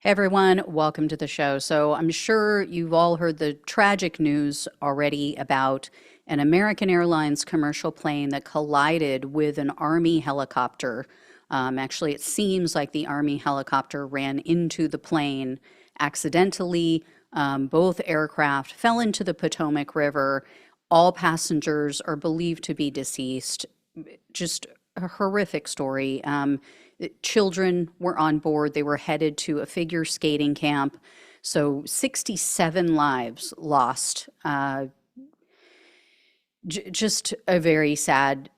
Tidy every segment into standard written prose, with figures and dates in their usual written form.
Hey everyone, welcome to the show. So, I'm sure you've all heard the tragic news already about an American Airlines commercial plane that collided with an Army helicopter. Actually, it seems like the Army helicopter ran into the plane accidentally. Both aircraft fell into the Potomac River. All passengers are believed to be deceased. Just a horrific story. Children were on board. They were headed to a figure skating camp. So 67 lives lost. Just a very sad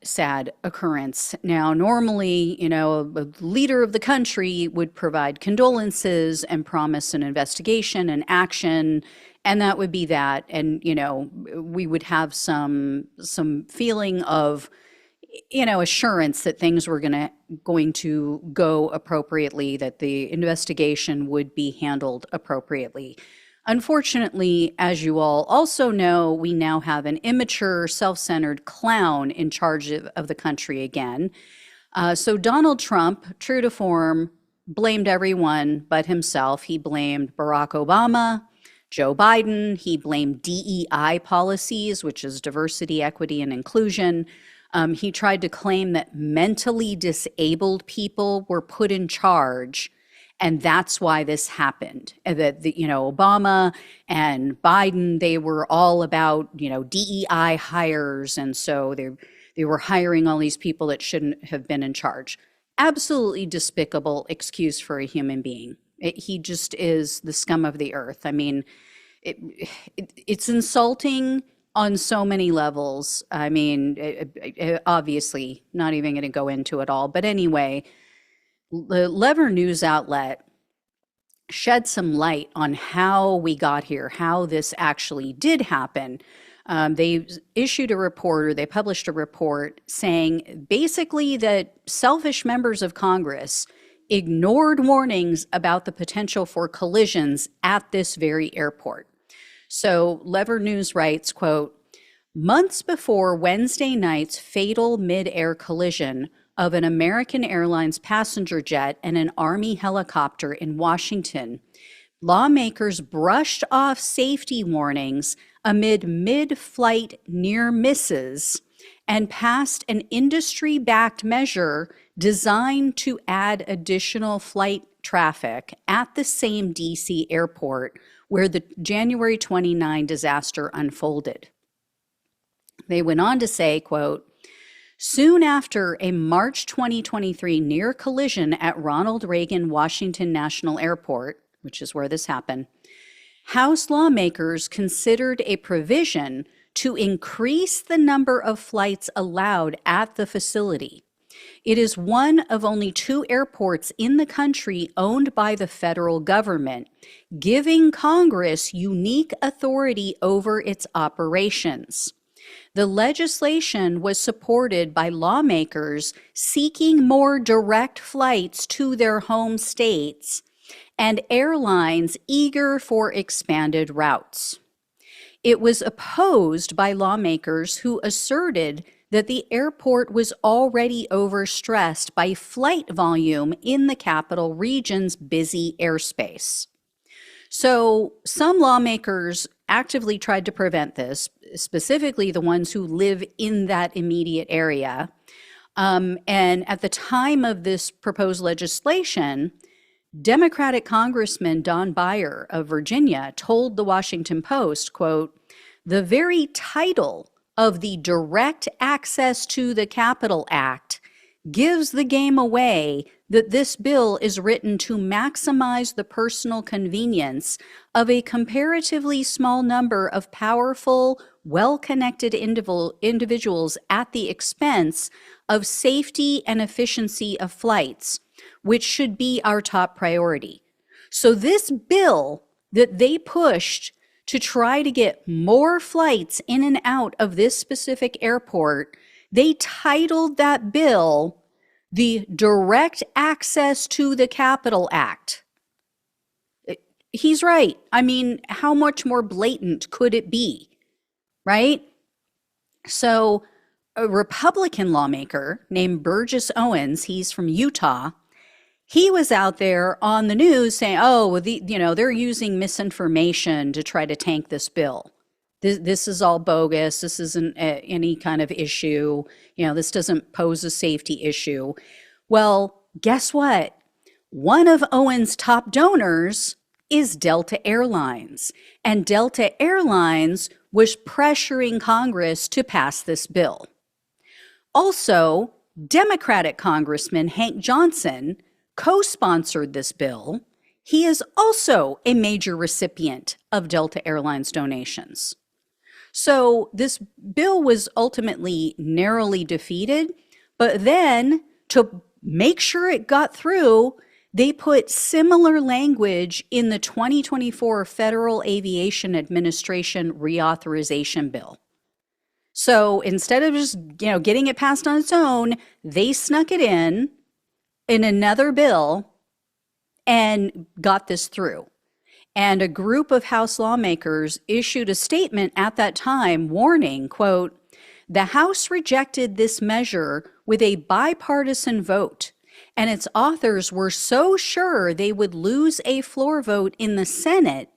occurrence. Now, normally, a leader of the country would provide condolences and promise an investigation and action, and that would be that. And, we would have some feeling of assurance that things were going to go appropriately, that the investigation would be handled appropriately. Unfortunately, as you all also know, we now have an immature, self-centered clown in charge of the country again. So Donald Trump, true to form, blamed everyone but himself. He blamed Barack Obama, Joe Biden. He blamed DEI policies, which is diversity, equity, and inclusion. He tried to claim that mentally disabled people were put in charge, and that's why this happened. And that Obama and Biden, they were all about DEI hires, and so they were hiring all these people that shouldn't have been in charge. Absolutely despicable excuse for a human being. He just is the scum of the earth. I mean, it's insulting on so many levels. I mean, obviously, not even going to go into it all. But anyway, the Lever News outlet shed some light on how we got here, how this actually did happen. They issued a report, or they published a report saying basically that selfish members of Congress ignored warnings about the potential for collisions at this very airport. So Lever News writes, quote, months before Wednesday night's fatal mid-air collision of an American Airlines passenger jet and an Army helicopter in Washington, lawmakers brushed off safety warnings amid mid-flight near misses and passed an industry-backed measure designed to add additional flight traffic at the same DC airport where the January 29 disaster unfolded. They went on to say, quote, soon after a March 2023 near collision at Ronald Reagan Washington National Airport, which is where this happened, House lawmakers considered a provision to increase the number of flights allowed at the facility. It is one of only 2 airports in the country owned by the federal government, giving Congress unique authority over its operations. The legislation was supported by lawmakers seeking more direct flights to their home states and airlines eager for expanded routes. It was opposed by lawmakers who asserted that the airport was already overstressed by flight volume in the capital region's busy airspace. So some lawmakers actively tried to prevent this, specifically the ones who live in that immediate area. And at the time of this proposed legislation, Democratic Congressman Don Beyer of Virginia told the Washington Post, quote, the very title of the Direct Access to the Capitol Act gives the game away that this bill is written to maximize the personal convenience of a comparatively small number of powerful, well-connected individuals at the expense of safety and efficiency of flights, which should be our top priority. So this bill that they pushed to try to get more flights in and out of this specific airport, they titled that bill the Direct Access to the Capitol Act. He's right. I mean, how much more blatant could it be, right? So a Republican lawmaker named Burgess Owens, he's from Utah, He was out there on the news saying, oh, well, they're using misinformation to try to tank this bill. This is all bogus. This isn't any kind of issue. This doesn't pose a safety issue. Well, guess what? One of Owen's top donors is Delta Airlines, and Delta Airlines was pressuring Congress to pass this bill. Also, Democratic Congressman Hank Johnson co-sponsored this bill. He is also a major recipient of Delta Airlines donations. So this bill was ultimately narrowly defeated, but then to make sure it got through, they put similar language in the 2024 Federal Aviation Administration reauthorization bill. So instead of just, getting it passed on its own, they snuck it in another bill and got this through. And a group of House lawmakers issued a statement at that time warning, quote, "The House rejected this measure with a bipartisan vote, and its authors were so sure they would lose a floor vote in the Senate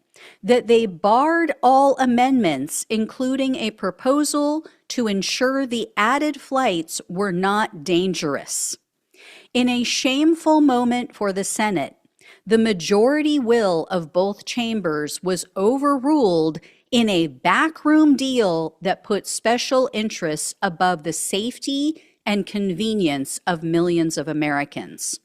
that they barred all amendments, including a proposal to ensure the added flights were not dangerous. In a shameful moment for the Senate, the majority will of both chambers was overruled in a backroom deal that put special interests above the safety and convenience of millions of Americans.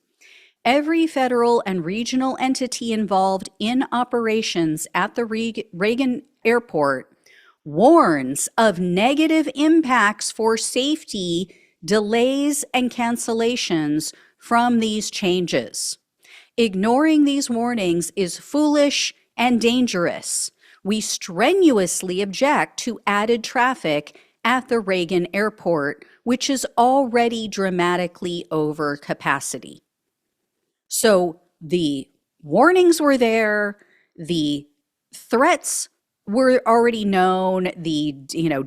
Every federal and regional entity involved in operations at the Regan Airport warns of negative impacts for safety, delays, and cancellations from these changes. Ignoring these warnings is foolish and dangerous. We strenuously object to added traffic at the Regan Airport, which is already dramatically over capacity." So the warnings were there, the threats were already known, the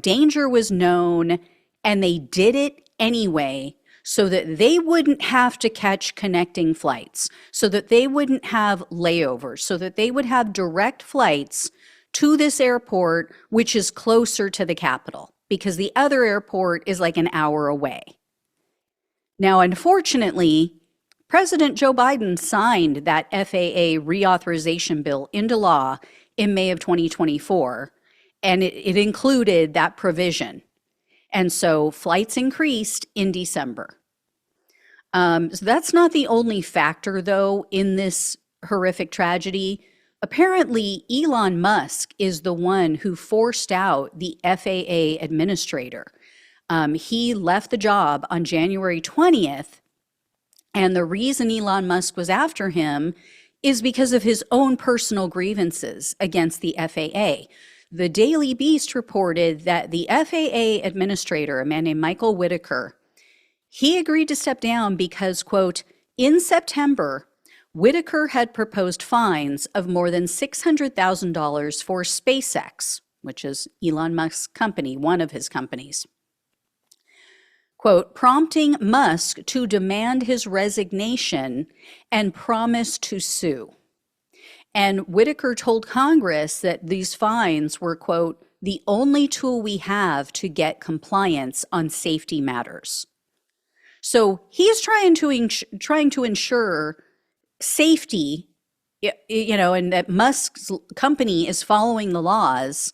danger was known, and they did it anyway so that they wouldn't have to catch connecting flights, so that they wouldn't have layovers, so that they would have direct flights to this airport, which is closer to the Capitol, because the other airport is like an hour away. Now, unfortunately, President Joe Biden signed that FAA reauthorization bill into law in May of 2024, and it included that provision. And so flights increased in December. So that's not the only factor, though, in this horrific tragedy. Apparently, Elon Musk is the one who forced out the FAA administrator. He left the job on January 20th. And the reason Elon Musk was after him is because of his own personal grievances against the FAA. The Daily Beast reported that the FAA administrator, a man named Michael Whitaker, he agreed to step down because, quote, "In September, Whitaker had proposed fines of more than $600,000 for SpaceX, which is Elon Musk's company, one of his companies. Quote, prompting Musk to demand his resignation and promise to sue. And Whitaker told Congress that these fines were, quote, the only tool we have to get compliance on safety matters. So he's trying to ensure safety, and that Musk's company is following the laws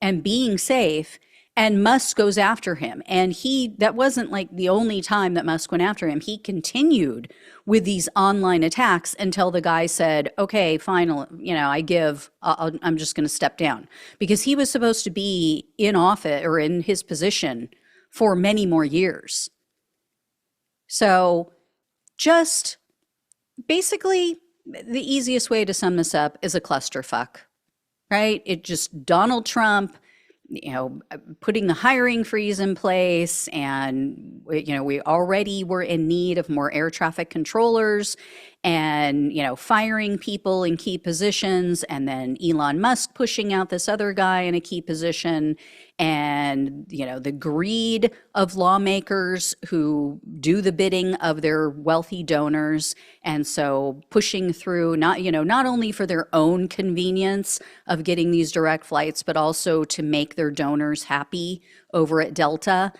and being safe. And Musk goes after him. And that wasn't like the only time that Musk went after him. He continued with these online attacks until the guy said, okay, fine, I'm just going to step down. Because he was supposed to be in office or in his position for many more years. So just basically the easiest way to sum this up is a clusterfuck, right? It just Donald Trump, putting the hiring freeze in place, and, we already were in need of more air traffic controllers. and, firing people in key positions, and then Elon Musk pushing out this other guy in a key position, and, the greed of lawmakers who do the bidding of their wealthy donors. And so pushing through, not only for their own convenience of getting these direct flights, but also to make their donors happy over at Delta.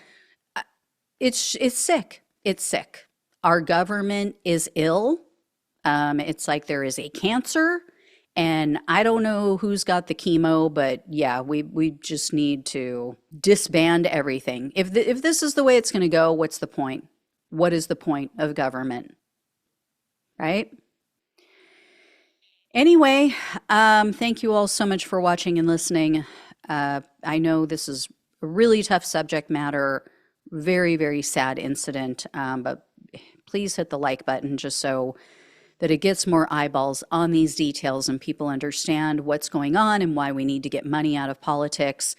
It's sick. It's sick. Our government is ill. It's like there is a cancer, and I don't know who's got the chemo, but yeah, we just need to disband everything. If this is the way it's going to go, what's the point? What is the point of government? Right? Anyway, thank you all so much for watching and listening. I know this is a really tough subject matter, very, very sad incident, but please hit the like button just so that it gets more eyeballs on these details and people understand what's going on and why we need to get money out of politics.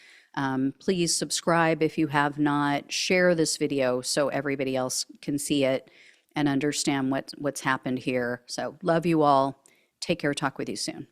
Please subscribe if you have not. Share this video so everybody else can see it and understand what's happened here. So love you all. Take care. Talk with you soon.